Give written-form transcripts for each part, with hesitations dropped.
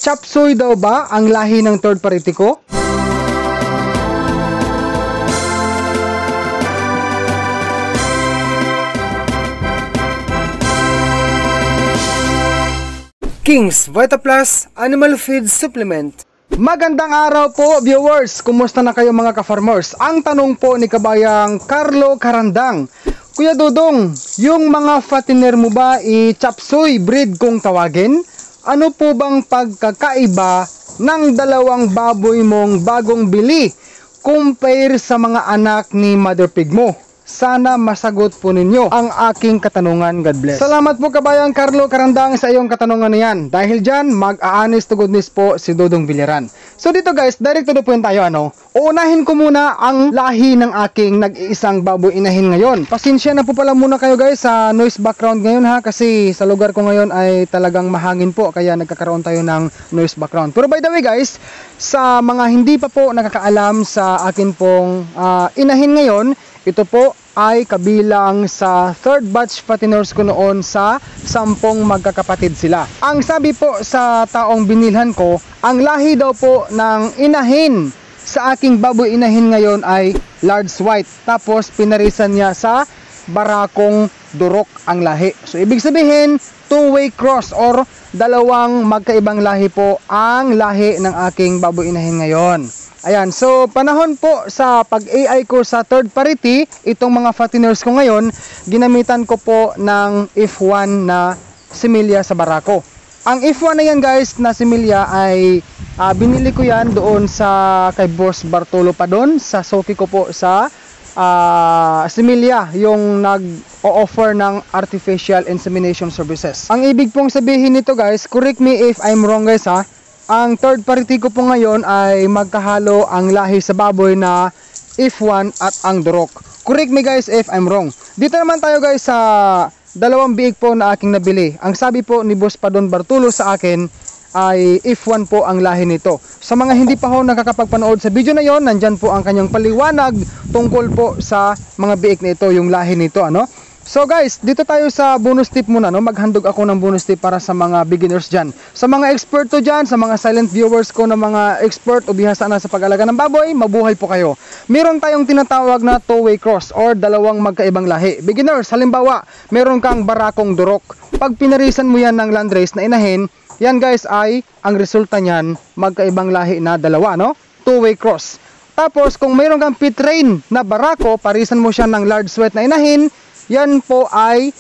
Chop suey daw ba ang lahi ng third party ko? King's VitaPlus Animal Feed Supplement. Magandang araw po viewers, kumusta na kayo mga ka-farmers? Ang tanong po ni kabayang Carlo Carandang, Kuya Dudong, yung mga fattener mo ba i-chop suey breed kung tawagin? Ano po bang pagkakaiba ng dalawang baboy mong bagong bili compare sa mga anak ni Mother Pig mo? Sana masagot po ninyo ang aking katanungan. God bless. Salamat po kabayang Carlo Carandang sa iyong katanungan na yan. Dahil dyan, mag-a-honest to goodness po si Dudong Villaran. So dito guys, direct to the point tayo Uunahin ko muna ang lahi ng aking nag-iisang baboy inahin ngayon. Pasensya na po pala muna kayo guys sa noise background ngayon kasi sa lugar ko ngayon ay talagang mahangin po kaya nagkakaroon tayo ng noise background. Pero by the way guys, sa mga hindi pa po nakakaalam sa akin pong inahin ngayon, ito po ay kabilang sa third batch fatteners ko noon sa 10 magkakapatid sila. Ang sabi po sa taong binilhan ko, ang lahi daw po ng inahin sa aking baboy inahin ngayon ay large white. Tapos pinarisan niya sa barakong durok ang lahi. So ibig sabihin, two-way cross or dalawang magkaibang lahi po ang lahi ng aking baboy inahin ngayon. Ayan, so panahon po sa pag-AI ko sa third parity, itong mga fatteners ko ngayon, ginamitan ko po ng F1 na similya sa barako. Ang F1 na yan guys, na similya ay binili ko yan doon sa kay Boss Bartolo pa doon, sa Soki ko po sa similya, yung nag-o-offer ng artificial insemination services. Ang ibig pong sabihin nito guys, correct me if I'm wrong guys ang third party ko po ngayon ay magkahalo ang lahi sa baboy na F1 at ang durok. Correct me guys if I'm wrong. Dito naman tayo guys sa dalawang biig po na aking nabili. Ang sabi po ni Boss Padon Bartulo sa akin ay F1 po ang lahi nito. Sa mga hindi pa ho nakakapagpanood sa video na yon, nandyan po ang kanyang paliwanag tungkol po sa mga biig na ito, yung lahi nito So guys, dito tayo sa bonus tip muna Maghandog ako ng bonus tip para sa mga beginners dyan. Sa mga experto dyan, sa mga silent viewers ko na mga expert o bihasa na sa pag-alaga ng baboy, mabuhay po kayo. Meron tayong tinatawag na two-way cross or dalawang magkaibang lahi. Beginners, halimbawa, meron kang barakong durok. Pag pinarisan mo yan ng landrace na inahin, yan guys ay ang resulta niyan magkaibang lahi na dalawa, Two-way cross. Tapos kung meron kang pit train na barako, parisan mo siya ng large sweat na inahin, yan po ay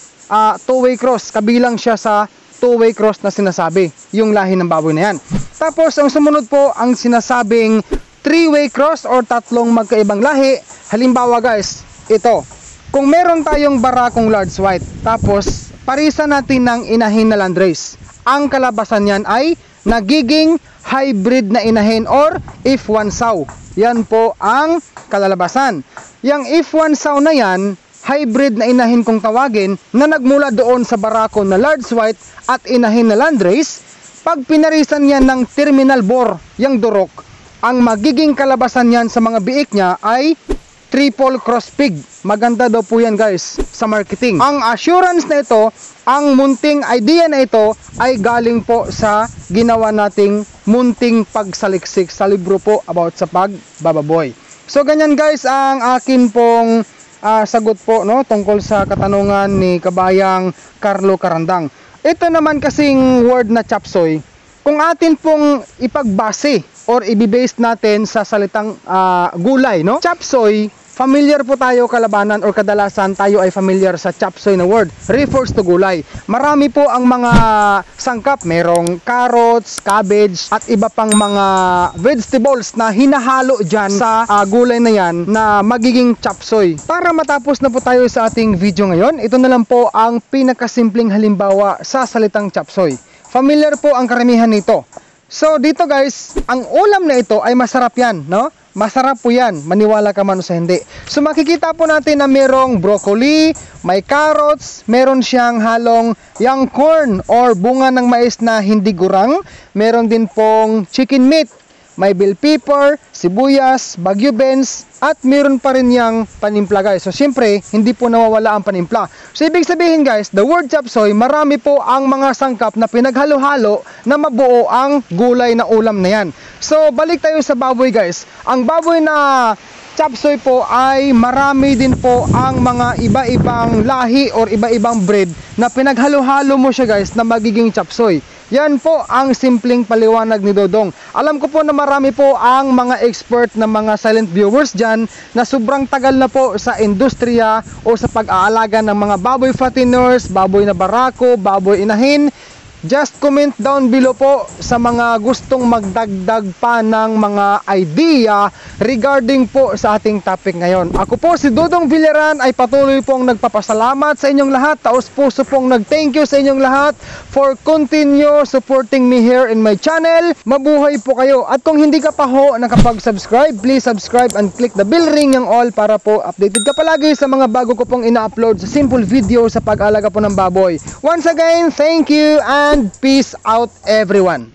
two-way cross. Kabilang siya sa two-way cross na sinasabi, yung lahi ng baboy na yan. Tapos ang sumunod po ang sinasabing three-way cross or tatlong magkaibang lahi. Halimbawa guys, ito. Kung meron tayong barakong large white, tapos parisan natin ng inahin na landrace, ang kalabasan yan ay nagiging hybrid na inahin or F1 sow. Yan po ang kalalabasan. Yang F1 sow na yan, hybrid na inahin kung tawagin, na nagmula doon sa barako na large white at inahin na landrace. Pag pinarisan yan ng terminal bore, yung durok, ang magiging kalabasan yan sa mga biik niya ay triple cross pig. Maganda daw po yan guys sa marketing. Ang assurance na ito, ang munting idea na ito ay galing po sa ginawa nating munting pagsaliksik sa libro po about sa pagbababoy. So ganyan guys ang akin pong sagot po tungkol sa katanungan ni kabayang Carlo Carandang. Ito naman kasing word na chop suey, kung atin pong ipagbase or ibibase natin sa salitang gulay, chop suey, familiar po tayo kalabanan or kadalasan tayo ay familiar sa chop suey na word, refers to gulay. Marami po ang mga sangkap, merong carrots, cabbage at iba pang mga vegetables na hinahalo dyan sa gulay na yan na magiging chop suey. Para matapos na po tayo sa ating video ngayon, ito na lang po ang pinakasimpleng halimbawa sa salitang chop suey. Familiar po ang karamihan nito. So dito guys, ang ulam na ito ay masarap yan, Masarap po yan, maniwala ka man o sa hindi. So makikita po natin na merong broccoli, may carrots, meron siyang halong young corn or bunga ng mais na hindi gurang. Meron din pong chicken meat, may bell pepper, sibuyas, bagyo beans, at meron pa rin yang panimpla guys. So syempre, hindi po nawawala ang panimpla. So ibig sabihin guys, the word chop suey, marami po ang mga sangkap na pinaghalo-halo na mabuo ang gulay na ulam na yan. So balik tayo sa baboy guys. Ang baboy na chop suey po ay marami din po ang mga iba-ibang lahi or iba-ibang breed na pinaghalo-halo mo siya guys na magiging chop suey. Yan po ang simpleng paliwanag ni Dodong. Alam ko po na marami po ang mga expert na mga silent viewers dyan na sobrang tagal na po sa industriya o sa pag-aalaga ng mga baboy fatteners, baboy na barako, baboy inahin. Just comment down below po sa mga gustong magdagdag pa ng mga idea regarding po sa ating topic ngayon. Ako po si Dodong Villaran ay patuloy pong nagpapasalamat sa inyong lahat. Taos puso pong nag-thank you sa inyong lahat for continue supporting me here in my channel. Mabuhay po kayo. At kung hindi ka pa ho nakapag-subscribe, please subscribe and click the bell ring ng all para po updated ka palagi sa mga bago ko pong ina-upload sa simple video sa pag-alaga po ng baboy. Once again, thank you and peace out everyone.